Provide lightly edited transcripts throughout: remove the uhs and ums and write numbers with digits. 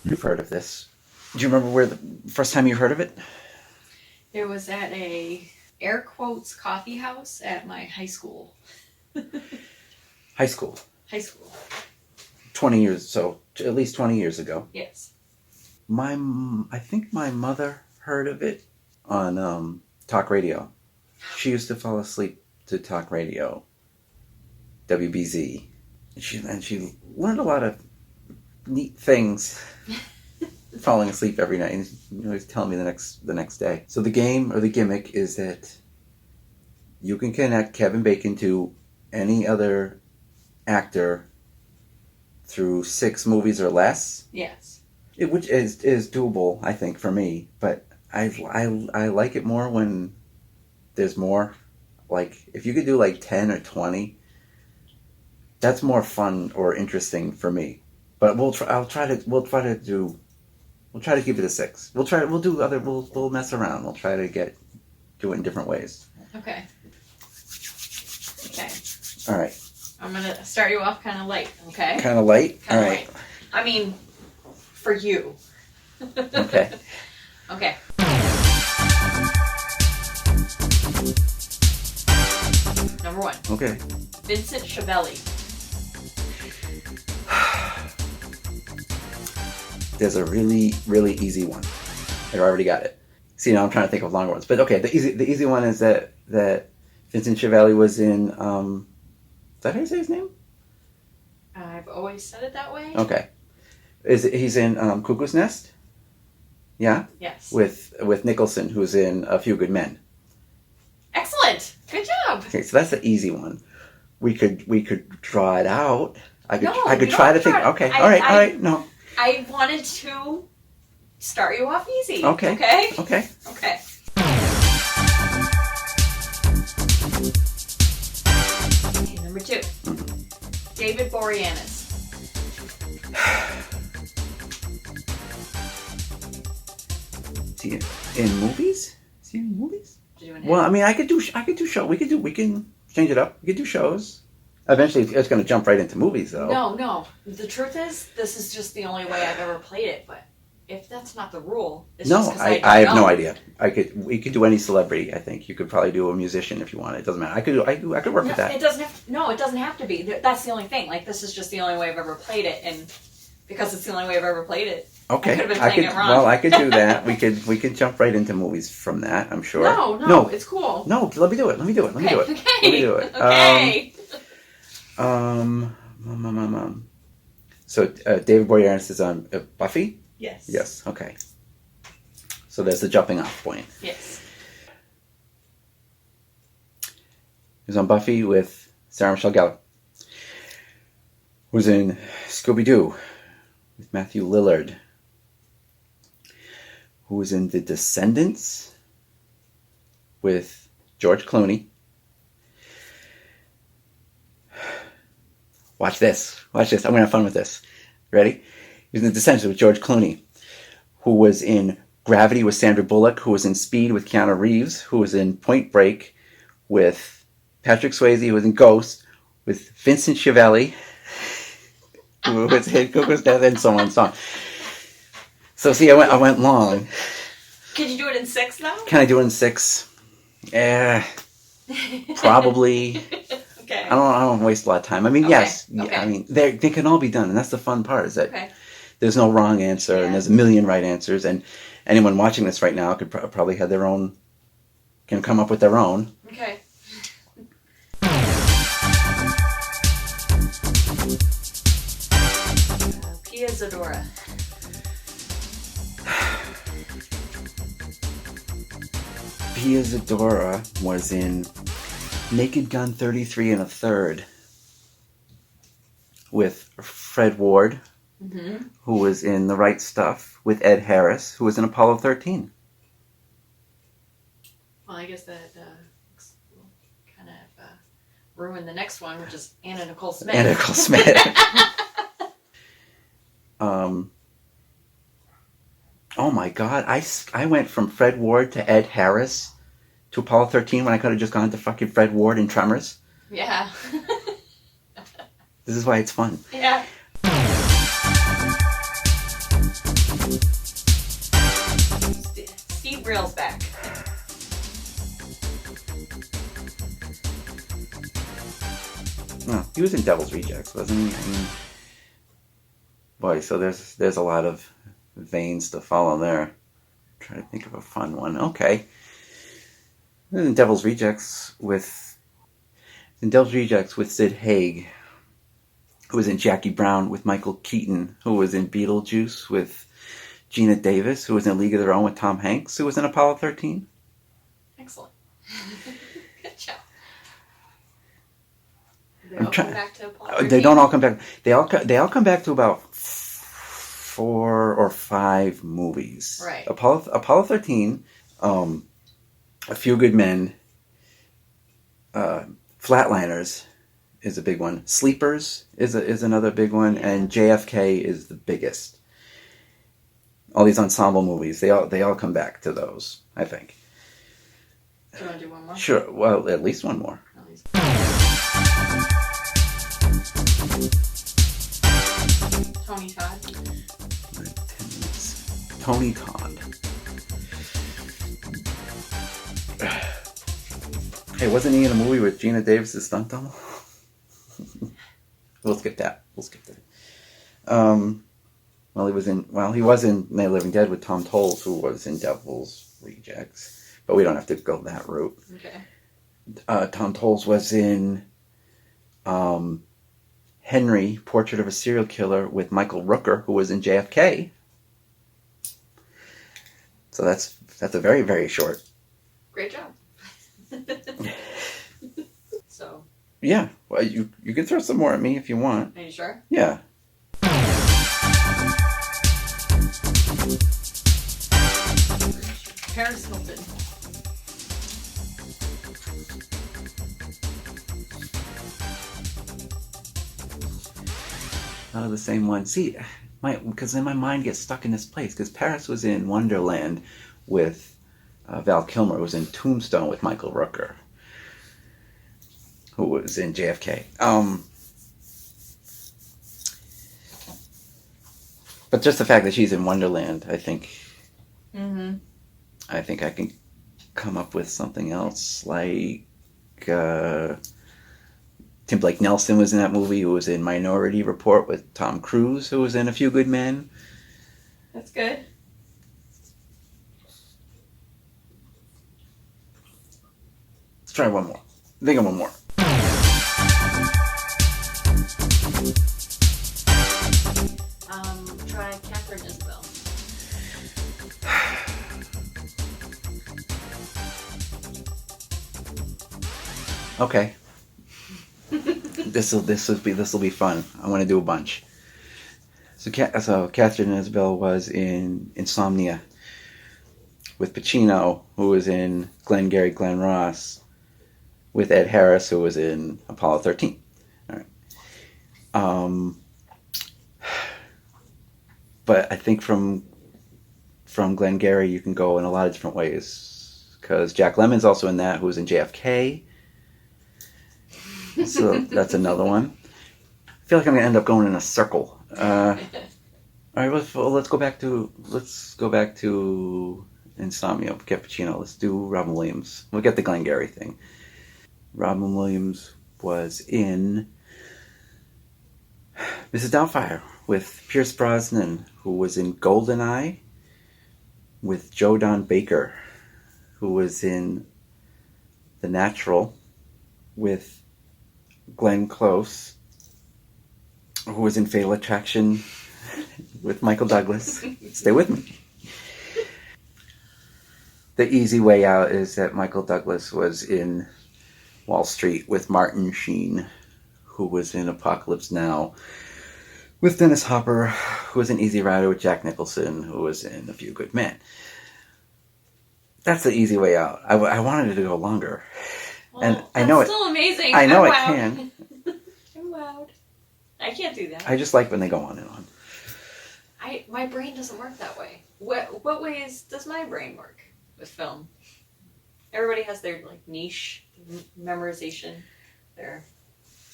You've heard of this. Do you remember where the first time you heard of it? It was at a air quotes coffee house at my high school. High school. High school. 20 years, so at least 20 years ago. Yes. I think my mother heard of it on talk radio. She used to fall asleep to talk radio, WBZ. And she learned a lot of neat things falling asleep every night, and you always telling me the next day. So the game or the gimmick is that you can connect Kevin Bacon to any other actor through 6 movies or less. Yes. Which is doable, I think, for me. But I like it more when there's more. Like if you could do like 10 or 20, that's more fun or interesting for me. But we'll try to keep it a 6. We'll mess around. We'll try to do it in different ways. Okay. All right. I'm gonna start you off kind of light. Okay. Kind of light. All right. Light. I mean, for you. Okay. Okay. Number 1. Okay. Vincent Schiavelli. There's a really, really easy one. I already got it. See, now I'm trying to think of longer ones. But okay, the easy one is that Vincent Schiavelli was in, is that how you say his name? I've always said it that way. Okay. He's in Cuckoo's Nest? Yeah? Yes. With Nicholson, who's in A Few Good Men. Excellent. Good job. Okay, so that's the easy one. We could draw it out. I could No, try to think. Okay, all right, no. I wanted to start you off easy. Okay. Okay? Okay. Okay. Number 2. David Boreanaz. Is he in movies? Is he in movies? Doing Well, I mean, I could do show. We can change it up. We could do shows. Eventually, it's going to jump right into movies, though. No. The truth is, this is just the only way I've ever played it. But if that's not the rule, it's No, just because I have don't no know. idea. We could do any celebrity. I think you could probably do a musician if you want. It doesn't matter. I could work with that. It doesn't have to be. That's the only thing. Like, this is just the only way I've ever played it, and because it's the only way I've ever played it. Okay, I could have been playing it wrong. Well, I could do that. we can jump right into movies from that. I'm sure. No, it's cool. No, let me do it. Let me do it. Okay. So David Boreanaz is on Buffy? Yes. Yes, okay. So there's the jumping off point. Yes. He was on Buffy with Sarah Michelle Gellar. Who's in Scooby-Doo with Matthew Lillard. Who was in The Descendants with George Clooney. Watch this. I'm going to have fun with this. Ready? He was in The Descendants with George Clooney. Who was in Gravity with Sandra Bullock. Who was in Speed with Keanu Reeves. Who was in Point Break with Patrick Swayze. Who was in Ghost with Vincent Schiavelli. Who was in Cuckoo's Nest, and so on and so on. So see, I went long. Could you do it in 6 though? Can I do it in 6? Probably. Okay. I don't waste a lot of time. I mean, Okay. yes. Okay. I mean, they can all be done, and that's the fun part. Is that Okay. there's no wrong answer, Yeah. and there's a million right answers, and anyone watching this right now could probably have their own. Can come up with their own. Okay. Pia Zadora. Pia Zadora was in Naked Gun 33 and a Third with Fred Ward, who was in The Right Stuff with Ed Harris, who was in Apollo 13. Well, I guess that will kind of ruin the next one, which is Anna Nicole Smith. Anna Nicole Smith. Oh my God! I went from Fred Ward to Ed Harris to Apollo 13 when I could have just gone to fucking Fred Ward in Tremors. Yeah. This is why it's fun. Yeah. He was in Devil's Rejects, wasn't he? I mean, boy, so there's a lot of veins to follow there. Trying to think of a fun one. Okay. In Devil's Rejects with Sid Haig, who was in Jackie Brown with Michael Keaton, who was in Beetlejuice with Gina Davis, who was in League of Their Own with Tom Hanks, who was in Apollo 13. Excellent. Good job. They all come back to Apollo 13? They don't all come back. They all come back to about 4 or 5 movies. Right. Apollo 13, A Few Good Men, Flatliners is a big one. Sleepers is another big one, and JFK is the biggest. All these ensemble movies, they all come back to those, I think. Do you want to do one more? Sure. Well, at least one more. Tony Todd. 10 minutes. Tony Todd. Hey, wasn't he in a movie with Gina Davis' stunt double? We'll skip that. Well, he was in Night of the Living Dead with Tom Tolles, who was in Devil's Rejects. But we don't have to go that route. Okay. Tom Tolles was in Henry, Portrait of a Serial Killer with Michael Rooker, who was in JFK. So that's a very, very short. Great job. So. Yeah, well, you can throw some more at me if you want. Are you sure? Yeah. Paris Hilton. Out of the same one. See, because then my mind gets stuck in this place. Because Paris was in Wonderland with Val Kilmer, who was in Tombstone with Michael Rooker, who was in JFK. But just the fact that she's in Wonderland, I think. Mm-hmm. I think I can come up with something else, like Tim Blake Nelson was in that movie, who was in Minority Report with Tom Cruise, who was in A Few Good Men. That's good. Let's try one more. Think of one more. Try Catherine Isabel. Okay. This will be fun. I want to do a bunch. So Catherine Isabel was in Insomnia with Pacino, who was in Glengarry Glen Ross, with Ed Harris, who was in Apollo 13. All right. But I think from Glengarry you can go in a lot of different ways, because Jack Lemmon's also in that, who was in JFK. So that's another one. I feel like I'm gonna end up going in a circle. All right, let's go back to Insomnia. Get Pacino. Let's do Robin Williams. We'll get the Glengarry thing. Robin Williams was in Mrs. Doubtfire with Pierce Brosnan, who was in Goldeneye with Joe Don Baker, who was in The Natural with Glenn Close, who was in Fatal Attraction with Michael Douglas. Stay with me. The easy way out is that Michael Douglas was in Wall Street with Martin Sheen, who was in Apocalypse Now with Dennis Hopper, who was in Easy Rider with Jack Nicholson, who was in A Few Good Men. That's the easy way out. I wanted it to go longer. Well, and that's I know still amazing. I know I'm I wowed. can. I'm wowed. I can't do that. I just like when they go on and on. My brain doesn't work that way. What ways does my brain work with film? Everybody has their niche memorization. Their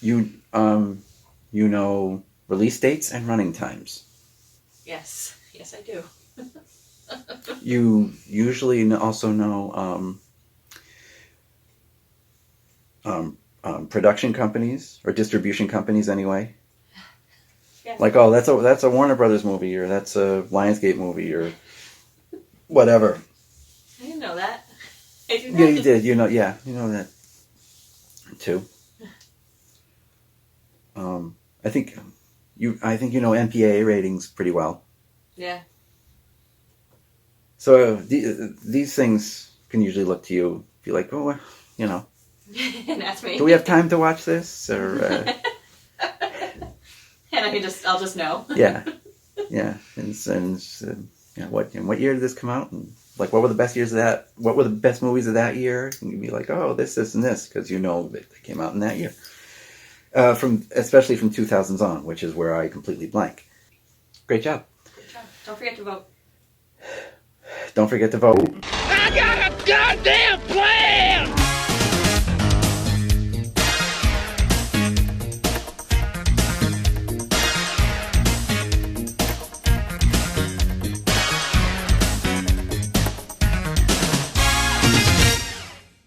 You know release dates and running times. yes, I do. You usually also know production companies or distribution companies anyway. Yeah. Like, oh, that's a Warner Brothers movie, or that's a Lionsgate movie, or whatever. I didn't know that. I do Yeah, not. you did. You know, yeah, you know that too. I think you know MPAA ratings pretty well. Yeah. So these things can usually look to you, be like, oh, you know, And that's me. do we have time to watch this? Or and I'll just know. yeah, and yeah, what year did this come out? And like, what were the best years of that? What were the best movies of that year? And you'd be like, oh, this, and this, because you know that they came out in that year. Especially from 2000s on, which is where I completely blank. Great job. Good job. Don't forget to vote. Don't forget to vote.